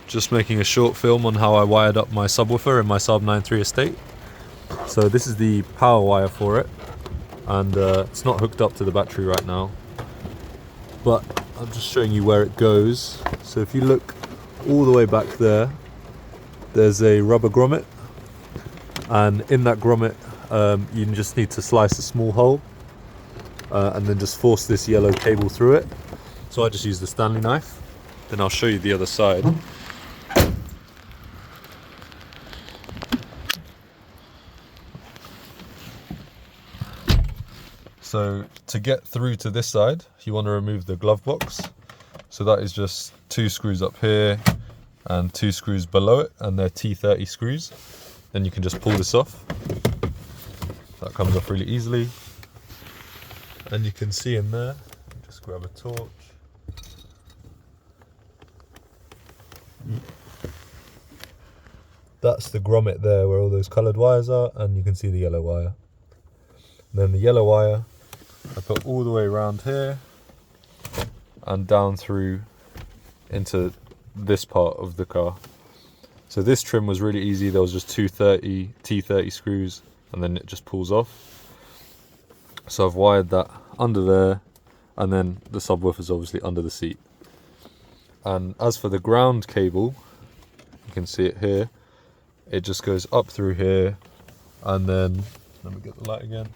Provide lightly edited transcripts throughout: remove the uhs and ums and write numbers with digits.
just making a short film on how I wired up my subwoofer in my Saab 9.3 estate. So this is the power wire for it, and it's not hooked up to the battery right now, but I'm just showing you where it goes. So if you look all the way back there, there's a rubber grommet, and in that grommet you just need to slice a small hole and then just force this yellow cable through it. So I just use the Stanley knife. Then I'll show you the other side. So to get through to this side, you want to remove the glove box. So that is just 2 screws up here and 2 screws below it, and they're T30 screws. Then you can just pull this off. That comes off really easily. And you can see in there, just grab a torch. That's the grommet there where all those coloured wires are, and you can see the yellow wire. And then the yellow wire I put all the way around here and down through into this part of the car. So this trim was really easy. There was just 2 T30 screws, and then it just pulls off. So I've wired that under there, and then the subwoofer is obviously under the seat. And as for the ground cable, you can see it here. It just goes up through here, and then, let me get the light again.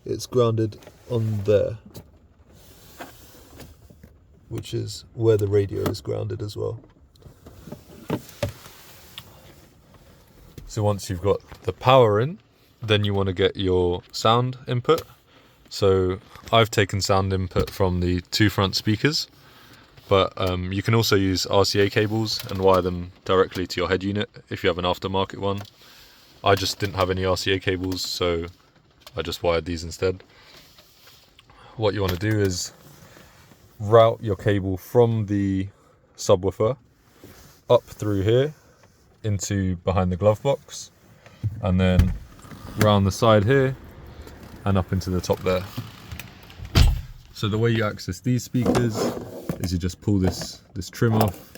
It's grounded on there, which is where the radio is grounded as well. So once you've got the power in, then you want to get your sound input. So I've taken sound input from the 2 front speakers, but you can also use RCA cables and wire them directly to your head unit if you have an aftermarket one. I just didn't have any RCA cables, so I just wired these instead. What you want to do is route your cable from the subwoofer up through here into behind the glove box, and then round the side here and up into the top there. So the way you access these speakers is you just pull this trim off.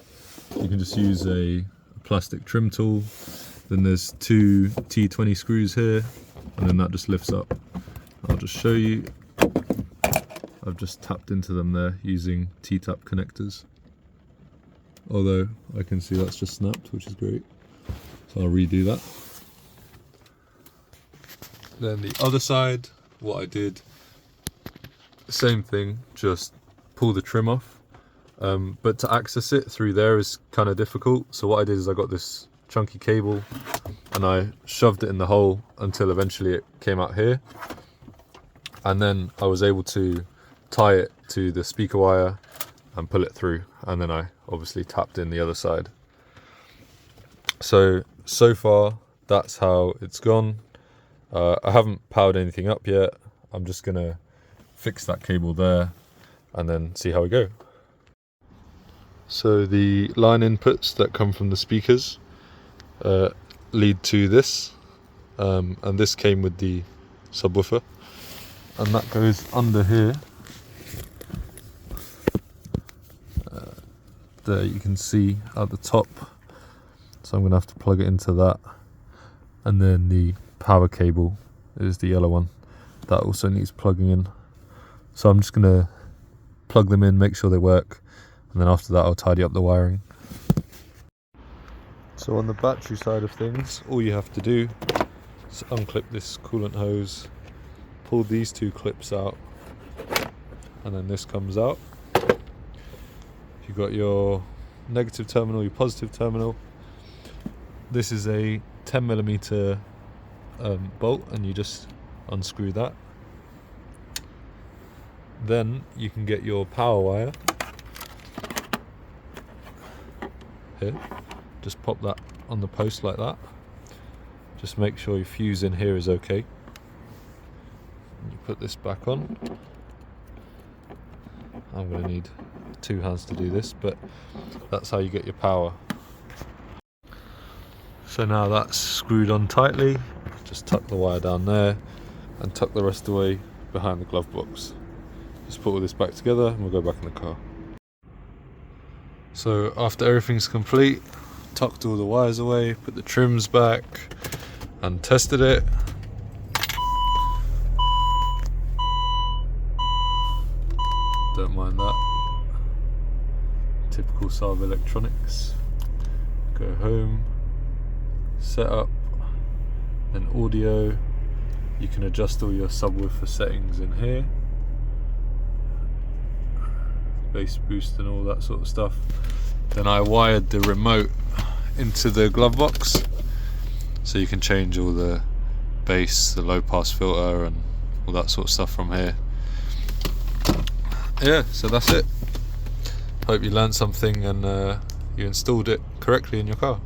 You can just use a plastic trim tool. Then there's 2 T20 screws here, and then that just lifts up. I'll just show you. I've just tapped into them there using T-tap connectors. Although I can see that's just snapped, which is great. So I'll redo that. Then the other side, what I did, same thing, just pull the trim off. But to access it through there is kind of difficult. So what I did is I got this chunky cable and I shoved it in the hole until eventually it came out here. And then I was able to tie it to the speaker wire and pull it through. And then I obviously tapped in the other side. So far, that's how it's gone. I haven't powered anything up yet. I'm just gonna fix that cable there and then see how we go. So the line inputs that come from the speakers lead to this, and this came with the subwoofer, and that goes under here. There you can see at the top, so I'm gonna have to plug it into that, and then the power cable is the yellow one that also needs plugging in. So I'm just gonna plug them in, make sure they work, and then after that I'll tidy up the wiring. So on the battery side of things, all you have to do is unclip this coolant hose, pull these 2 clips out, and then this comes out. You've got your negative terminal, your positive terminal. This is a 10mm bolt, and you just unscrew that. Then you can get your power wire here. Just pop that on the post like that. Just make sure your fuse in here is okay. And you put this back on. I'm going to need 2 hands to do this, but that's how you get your power. So now that's screwed on tightly. Just tuck the wire down there and tuck the rest away behind the glove box. Just put all this back together and we'll go back in the car. So after everything's complete, tucked all the wires away, put the trims back, and tested it. Don't mind that. Typical Saab electronics. Go home, set up, then audio. You can adjust all your subwoofer settings in here. Bass boost and all that sort of stuff. Then I wired the remote into the glove box, so you can change all the bass, the low pass filter and all that sort of stuff from here. Yeah, so that's it. Hope you learned something and you installed it correctly in your car.